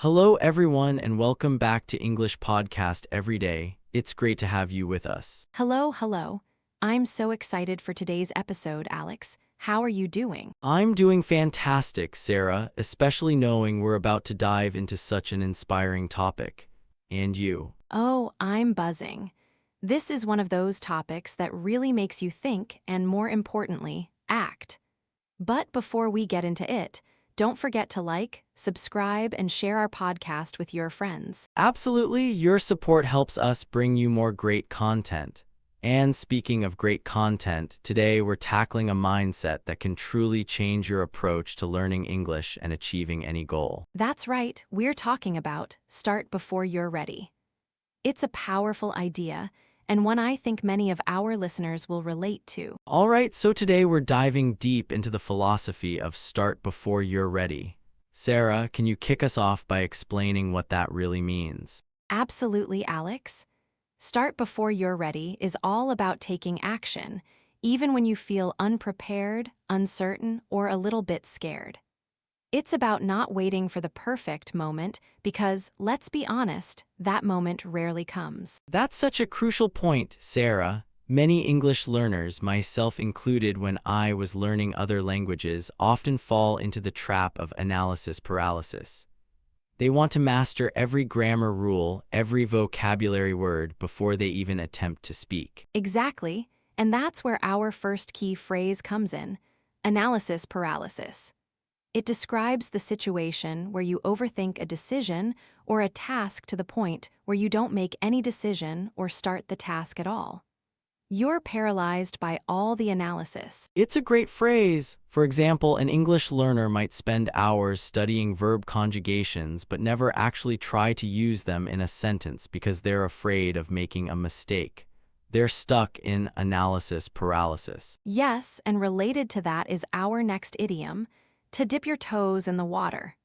Hello, everyone, and welcome back to English Podcast Every Day. It's great to have you with us. Hello. I'm so excited for today's episode, Alex. How are you doing? I'm doing fantastic, Sarah, especially knowing we're about to dive into such an inspiring topic. And you? Oh, I'm buzzing. This is one of those topics that really makes you think and, more importantly, act. But before we get into it, don't forget to like, subscribe, and share our podcast with your friends. Absolutely, your support helps us bring you more great content. And speaking of great content, today we're tackling a mindset that can truly change your approach to learning English and achieving any goal. That's right, we're talking about start before you're ready. It's a powerful idea, and one I think many of our listeners will relate to. All right, so today we're diving deep into the philosophy of start before you're ready. Sarah, can you kick us off by explaining what that really means? Absolutely, Alex. Start before you're ready is all about taking action, even when you feel unprepared, uncertain, or a little bit scared. It's about not waiting for the perfect moment because, let's be honest, that moment rarely comes. That's such a crucial point, Sarah. Many English learners, myself included when I was learning other languages, often fall into the trap of analysis paralysis. They want to master every grammar rule, every vocabulary word before they even attempt to speak. Exactly, and that's where our first key phrase comes in: analysis paralysis. It describes the situation where you overthink a decision or a task to the point where you don't make any decision or start the task at all. You're paralyzed by all the analysis. It's a great phrase. For example, an English learner might spend hours studying verb conjugations but never actually try to use them in a sentence because they're afraid of making a mistake. They're stuck in analysis paralysis. Yes, and related to that is our next idiom: to dip your toes in the water.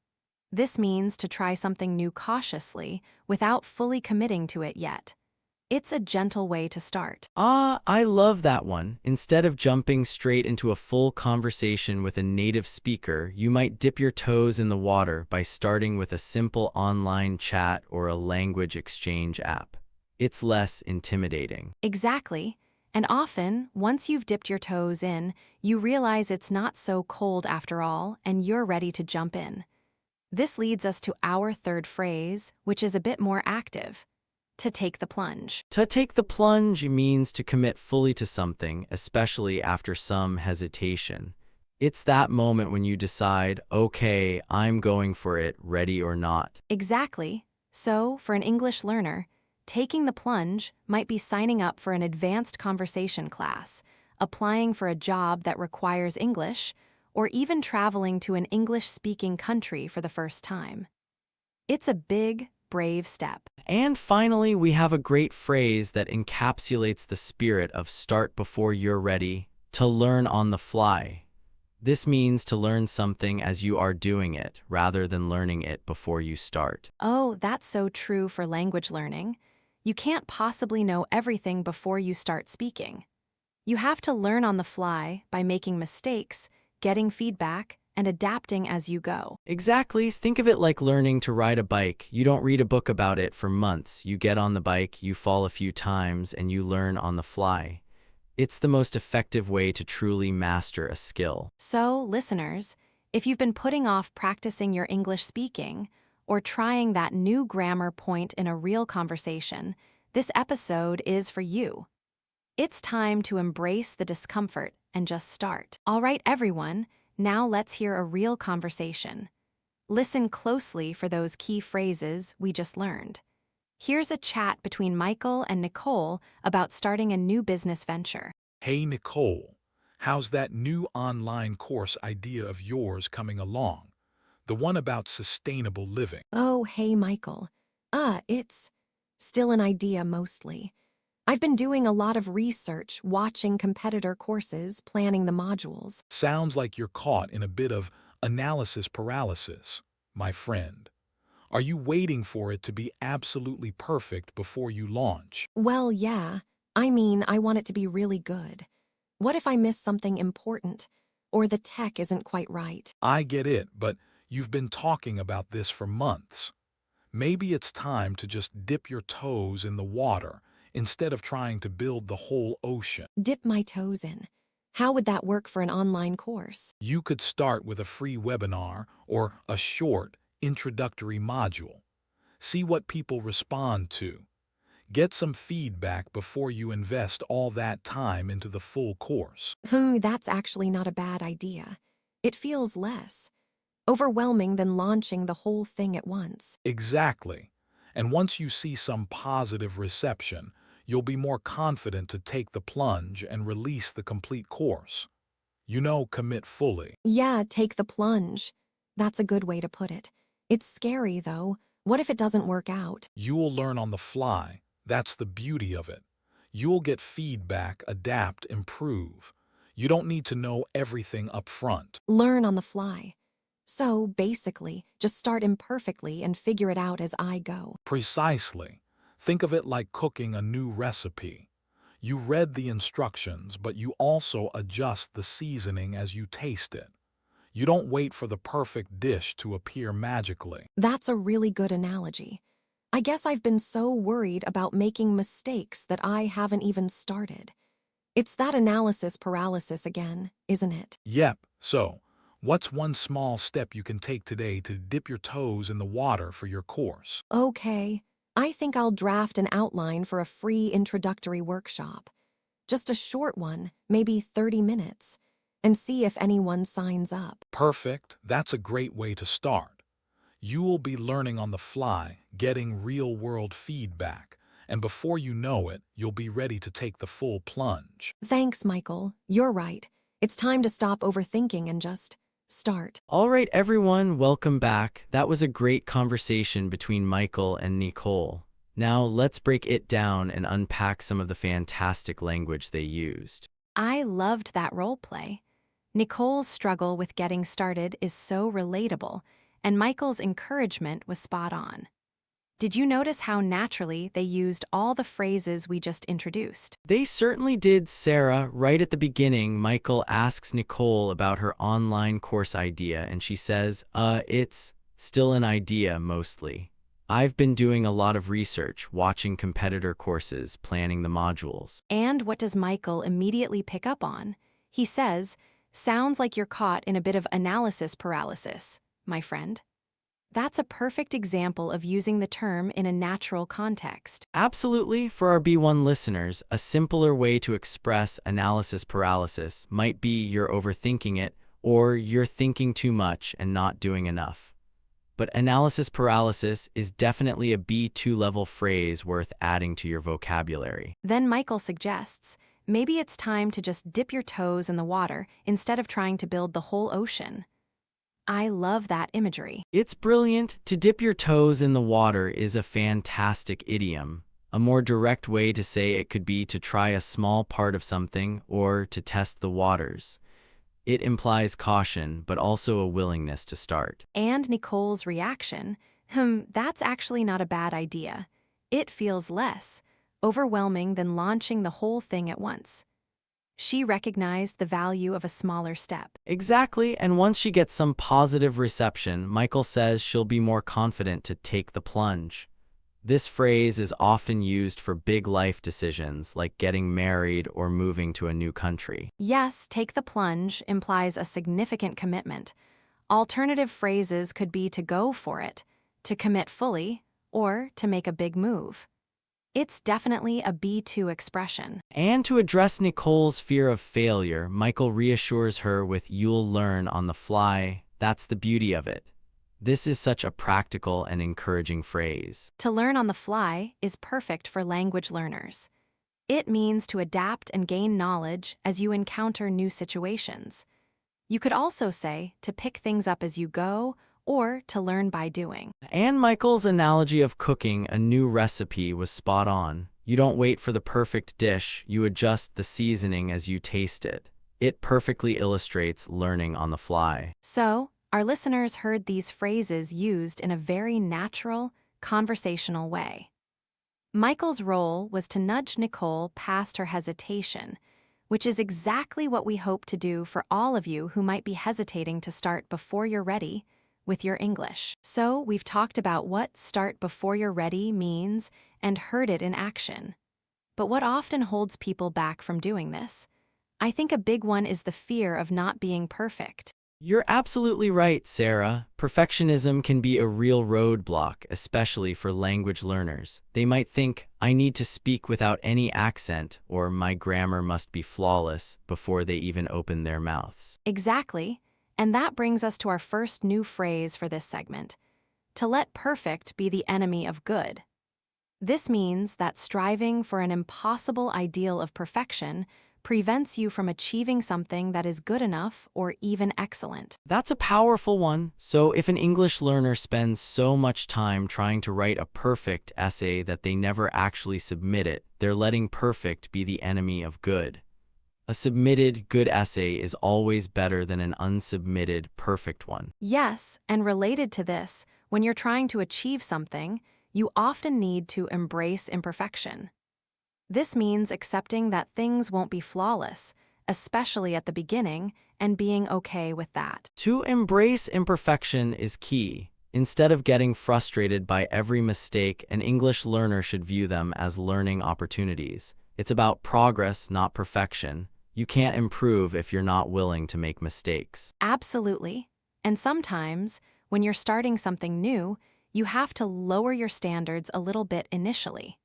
This means to try something new cautiously without fully committing to it yet. It's a gentle way to start. I love that one. Instead of jumping straight into a full conversation with a native speaker, you might dip your toes in the water by starting with a simple online chat or a language exchange app. It's less intimidating. Exactly. And often, once you've dipped your toes in, you realize it's not so cold after all, and you're ready to jump in. This leads us to our third phrase, which is a bit more active: to take the plunge. To take the plunge means to commit fully to something, especially after some hesitation. It's that moment when you decide, okay, I'm going for it, ready or not. Exactly. So, for an English learner, taking the plunge might be signing up for an advanced conversation class, applying for a job that requires English, or even traveling to an English-speaking country for the first time. It's a big, brave step. And finally, we have a great phrase that encapsulates the spirit of start before you're ready: to learn on the fly. This means to learn something as you are doing it, rather than learning it before you start. Oh, that's so true for language learning. You can't possibly know everything before you start speaking. You have to learn on the fly by making mistakes, getting feedback, and adapting as you go. Exactly. Think of it like learning to ride a bike. You don't read a book about it for months. You get on the bike, you fall a few times, and you learn on the fly. It's the most effective way to truly master a skill. So, listeners, if you've been putting off practicing your English speaking or trying that new grammar point in a real conversation, this episode is for you. It's time to embrace the discomfort and just start. All right, everyone, now let's hear a real conversation. Listen closely for those key phrases we just learned. Here's a chat between Michael and Nicole about starting a new business venture. Hey Nicole, how's that new online course idea of yours coming along? The one about sustainable living. Oh, hey, Michael. It's still an idea mostly. I've been doing a lot of research, watching competitor courses, planning the modules. Sounds like you're caught in a bit of analysis paralysis, my friend. Are you waiting for it to be absolutely perfect before you launch? Well, yeah. I mean, I want it to be really good. What if I miss something important, or the tech isn't quite right? I get it, but you've been talking about this for months. Maybe it's time to just dip your toes in the water instead of trying to build the whole ocean. Dip my toes in. How would that work for an online course? You could start with a free webinar or a short introductory module. See what people respond to. Get some feedback before you invest all that time into the full course. That's actually not a bad idea. It feels less overwhelming than launching the whole thing at once. Exactly. And once you see some positive reception, you'll be more confident to take the plunge and release the complete course. Commit fully. Yeah, take the plunge. That's a good way to put it. It's scary, though. What if it doesn't work out? You'll learn on the fly. That's the beauty of it. You'll get feedback, adapt, improve. You don't need to know everything up front. Learn on the fly. So, basically, just start imperfectly and figure it out as I go. Precisely. Think of it like cooking a new recipe. You read the instructions, but you also adjust the seasoning as you taste it. You don't wait for the perfect dish to appear magically. That's a really good analogy. I guess I've been so worried about making mistakes that I haven't even started. It's that analysis paralysis again, isn't it? Yep, so what's one small step you can take today to dip your toes in the water for your course? Okay, I think I'll draft an outline for a free introductory workshop. Just a short one, maybe 30 minutes, and see if anyone signs up. Perfect, that's a great way to start. You will be learning on the fly, getting real-world feedback, and before you know it, you'll be ready to take the full plunge. Thanks, Michael. You're right. It's time to stop overthinking and just start. All right, everyone, welcome back. That was a great conversation between Michael and Nicole. Now let's break it down and unpack some of the fantastic language they used. I loved that role play. Nicole's struggle with getting started is so relatable, and Michael's encouragement was spot on. Did you notice how naturally they used all the phrases we just introduced? They certainly did, Sarah. Right at the beginning, Michael asks Nicole about her online course idea, and she says, it's still an idea mostly. I've been doing a lot of research, watching competitor courses, planning the modules. And what does Michael immediately pick up on? He says, sounds like you're caught in a bit of analysis paralysis, my friend. That's a perfect example of using the term in a natural context. Absolutely, for our B1 listeners, a simpler way to express analysis paralysis might be you're overthinking it, or you're thinking too much and not doing enough. But analysis paralysis is definitely a B2 level phrase worth adding to your vocabulary. Then Michael suggests, maybe it's time to just dip your toes in the water instead of trying to build the whole ocean. I love that imagery. It's brilliant. To dip your toes in the water is a fantastic idiom. A more direct way to say it could be to try a small part of something or to test the waters. It implies caution, but also a willingness to start. And Nicole's reaction, that's actually not a bad idea. It feels less overwhelming than launching the whole thing at once. She recognized the value of a smaller step. Exactly, and once she gets some positive reception, Michael says she'll be more confident to take the plunge. This phrase is often used for big life decisions like getting married or moving to a new country. Yes, take the plunge implies a significant commitment. Alternative phrases could be to go for it, to commit fully, or to make a big move. It's definitely a B2 expression. And to address Nicole's fear of failure, Michael reassures her with "you'll learn on the fly." That's the beauty of it. This is such a practical and encouraging phrase. To learn on the fly is perfect for language learners. It means to adapt and gain knowledge as you encounter new situations. You could also say to pick things up as you go or to learn by doing. And Michael's analogy of cooking a new recipe was spot on. You don't wait for the perfect dish, you adjust the seasoning as you taste it. It perfectly illustrates learning on the fly. So, our listeners heard these phrases used in a very natural, conversational way. Michael's role was to nudge Nicole past her hesitation, which is exactly what we hope to do for all of you who might be hesitating to start before you're ready, with your English. So, we've talked about what start before you're ready means and heard it in action. But what often holds people back from doing this? I think a big one is the fear of not being perfect. You're absolutely right, Sarah. Perfectionism can be a real roadblock, especially for language learners. They might think, I need to speak without any accent, or my grammar must be flawless, before they even open their mouths. Exactly. And that brings us to our first new phrase for this segment: to let perfect be the enemy of good. This means that striving for an impossible ideal of perfection prevents you from achieving something that is good enough or even excellent. That's a powerful one. So if an English learner spends so much time trying to write a perfect essay that they never actually submit it, they're letting perfect be the enemy of good. A submitted good essay is always better than an unsubmitted perfect one. Yes, and related to this, when you're trying to achieve something, you often need to embrace imperfection. This means accepting that things won't be flawless, especially at the beginning, and being okay with that. To embrace imperfection is key. Instead of getting frustrated by every mistake, an English learner should view them as learning opportunities. It's about progress, not perfection. You can't improve if you're not willing to make mistakes. Absolutely. And sometimes, when you're starting something new, you have to lower your standards a little bit initially.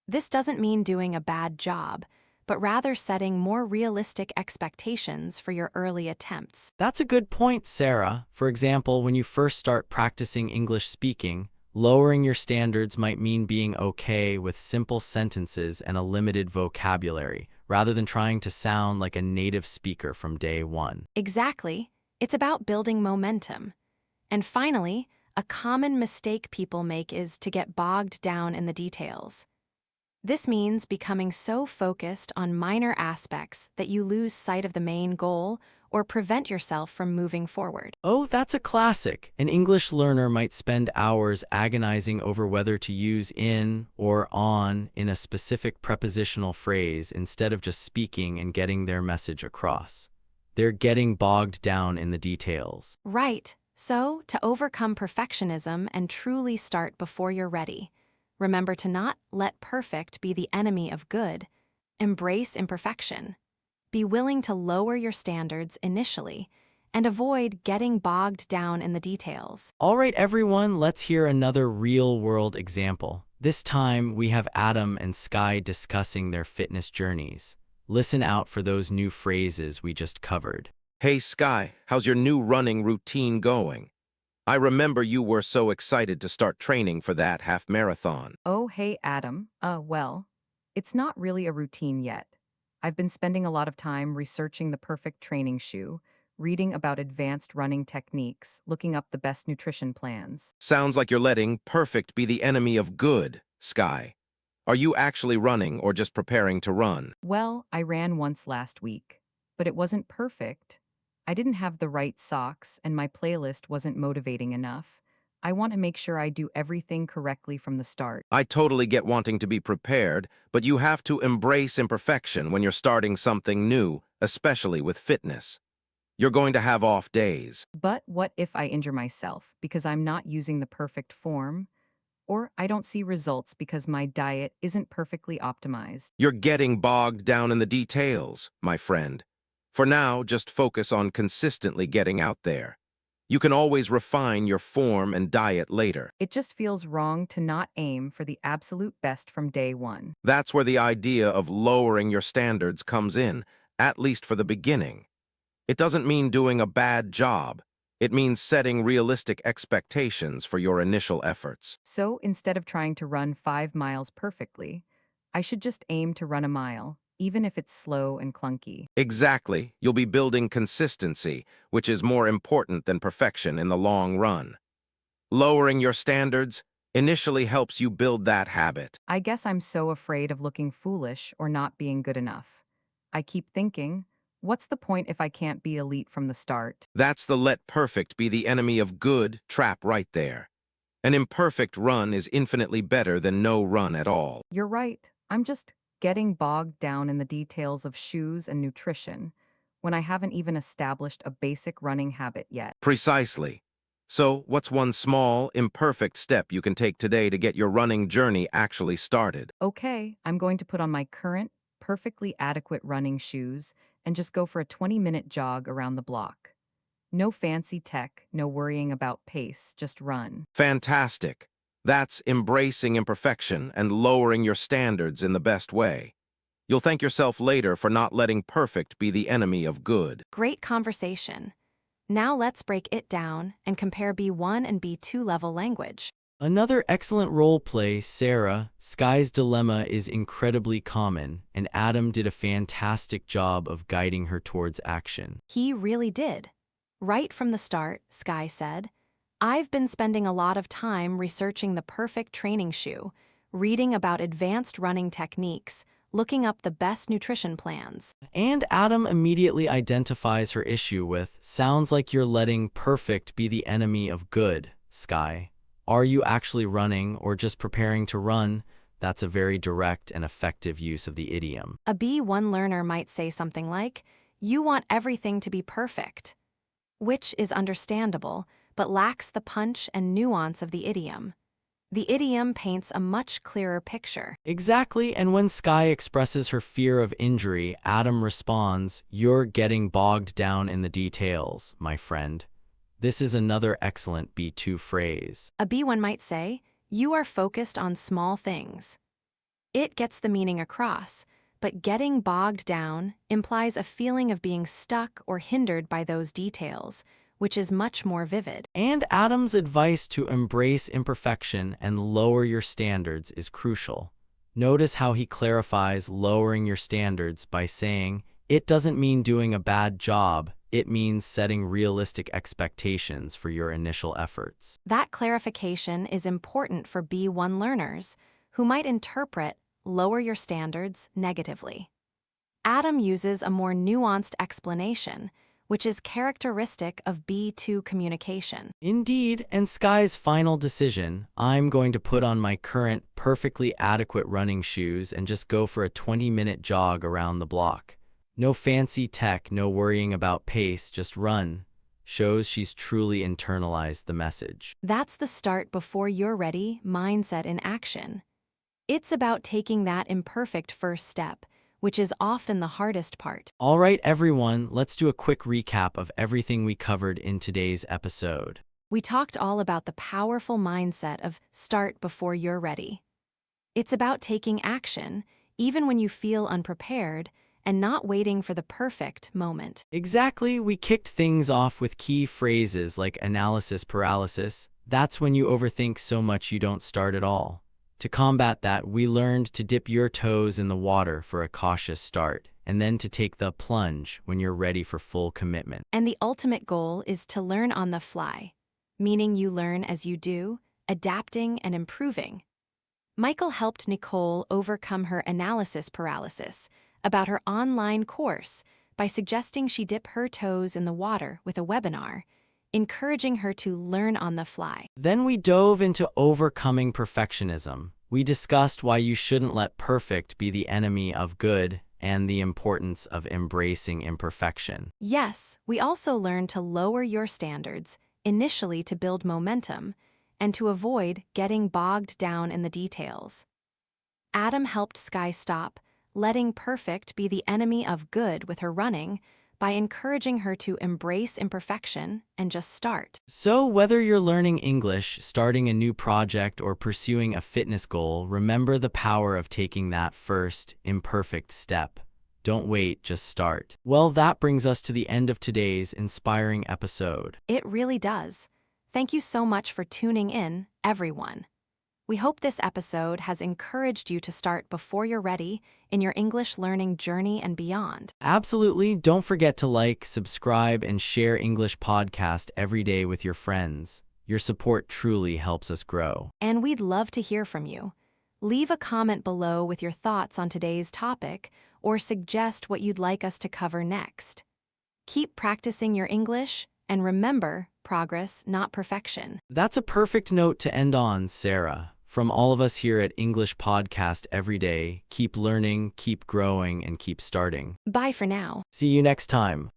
This doesn't mean doing a bad job, but rather setting more realistic expectations for your early attempts. That's a good point, Sarah. For example, when you first start practicing English speaking, lowering your standards might mean being okay with simple sentences and a limited vocabulary, rather than trying to sound like a native speaker from day one. Exactly. It's about building momentum. And finally, a common mistake people make is to get bogged down in the details. This means becoming so focused on minor aspects that you lose sight of the main goal or prevent yourself from moving forward. Oh, that's a classic. An English learner might spend hours agonizing over whether to use in or on in a specific prepositional phrase instead of just speaking and getting their message across. They're getting bogged down in the details. Right. So, to overcome perfectionism and truly start before you're ready, remember to not let perfect be the enemy of good. Embrace imperfection. Be willing to lower your standards initially and avoid getting bogged down in the details. All right, everyone, let's hear another real-world example. This time, we have Adam and Sky discussing their fitness journeys. Listen out for those new phrases we just covered. Hey Sky, how's your new running routine going? I remember you were so excited to start training for that half marathon. Oh, hey, Adam. It's not really a routine yet. I've been spending a lot of time researching the perfect training shoe, reading about advanced running techniques, looking up the best nutrition plans. Sounds like you're letting perfect be the enemy of good, Sky. Are you actually running or just preparing to run? Well, I ran once last week, but it wasn't perfect. I didn't have the right socks, and my playlist wasn't motivating enough. I want to make sure I do everything correctly from the start. I totally get wanting to be prepared, but you have to embrace imperfection when you're starting something new, especially with fitness. You're going to have off days. But what if I injure myself because I'm not using the perfect form? Or I don't see results because my diet isn't perfectly optimized? You're getting bogged down in the details, my friend. For now, just focus on consistently getting out there. You can always refine your form and diet later. It just feels wrong to not aim for the absolute best from day one. That's where the idea of lowering your standards comes in, at least for the beginning. It doesn't mean doing a bad job. It means setting realistic expectations for your initial efforts. So instead of trying to run 5 miles perfectly, I should just aim to run a mile, even if it's slow and clunky. Exactly. You'll be building consistency, which is more important than perfection in the long run. Lowering your standards initially helps you build that habit. I guess I'm so afraid of looking foolish or not being good enough. I keep thinking, what's the point if I can't be elite from the start? That's the let perfect be the enemy of good trap right there. An imperfect run is infinitely better than no run at all. You're right. I'm just getting bogged down in the details of shoes and nutrition when I haven't even established a basic running habit yet. Precisely. So, what's one small, imperfect step you can take today to get your running journey actually started? Okay, I'm going to put on my current, perfectly adequate running shoes and just go for a 20-minute jog around the block. No fancy tech, no worrying about pace, just run. Fantastic. That's embracing imperfection and lowering your standards in the best way. You'll thank yourself later for not letting perfect be the enemy of good. Great conversation. Now let's break it down and compare B1 and B2 level language. Another excellent role play, Sarah. Sky's dilemma is incredibly common, and Adam did a fantastic job of guiding her towards action. He really did. Right from the start, Sky said, I've been spending a lot of time researching the perfect training shoe, reading about advanced running techniques, looking up the best nutrition plans. And Adam immediately identifies her issue with, sounds like you're letting perfect be the enemy of good, Sky. Are you actually running or just preparing to run? That's a very direct and effective use of the idiom. A B1 learner might say something like, you want everything to be perfect, which is understandable, but lacks the punch and nuance of the idiom. The idiom paints a much clearer picture. Exactly, and when Sky expresses her fear of injury, Adam responds, you're getting bogged down in the details, my friend. This is another excellent B2 phrase. A B1 might say, you are focused on small things. It gets the meaning across, but getting bogged down implies a feeling of being stuck or hindered by those details, which is much more vivid. And Adam's advice to embrace imperfection and lower your standards is crucial. Notice how he clarifies lowering your standards by saying, it doesn't mean doing a bad job, it means setting realistic expectations for your initial efforts. That clarification is important for B1 learners, who might interpret lower your standards negatively. Adam uses a more nuanced explanation, which is characteristic of B2 communication. Indeed, and Sky's final decision, I'm going to put on my current, perfectly adequate running shoes and just go for a 20-minute jog around the block. No fancy tech, no worrying about pace, just run, shows she's truly internalized the message. That's the start before you're ready mindset in action. It's about taking that imperfect first step, which is often the hardest part. All right, everyone, let's do a quick recap of everything we covered in today's episode. We talked all about the powerful mindset of start before you're ready. It's about taking action, even when you feel unprepared, and not waiting for the perfect moment. Exactly, we kicked things off with key phrases like analysis paralysis. That's when you overthink so much you don't start at all. To combat that, we learned to dip your toes in the water for a cautious start, and then to take the plunge when you're ready for full commitment. And the ultimate goal is to learn on the fly, meaning you learn as you do, adapting and improving. Michael helped Nicole overcome her analysis paralysis about her online course by suggesting she dip her toes in the water with a webinar, encouraging her to learn on the fly. Then we dove into overcoming perfectionism. We discussed why you shouldn't let perfect be the enemy of good and the importance of embracing imperfection. Yes, we also learned to lower your standards, initially to build momentum, and to avoid getting bogged down in the details. Adam helped Sky stop letting perfect be the enemy of good with her running by encouraging her to embrace imperfection and just start. So whether you're learning English, starting a new project, or pursuing a fitness goal, remember the power of taking that first, imperfect step. Don't wait, just start. Well, that brings us to the end of today's inspiring episode. It really does. Thank you so much for tuning in, everyone. We hope this episode has encouraged you to start before you're ready in your English learning journey and beyond. Absolutely. Don't forget to like, subscribe, and share English Podcast every day with your friends. Your support truly helps us grow. And we'd love to hear from you. Leave a comment below with your thoughts on today's topic or suggest what you'd like us to cover next. Keep practicing your English, and remember, progress, not perfection. That's a perfect note to end on, Sarah. From all of us here at English Podcast Every Day, keep learning, keep growing, and keep starting. Bye for now. See you next time.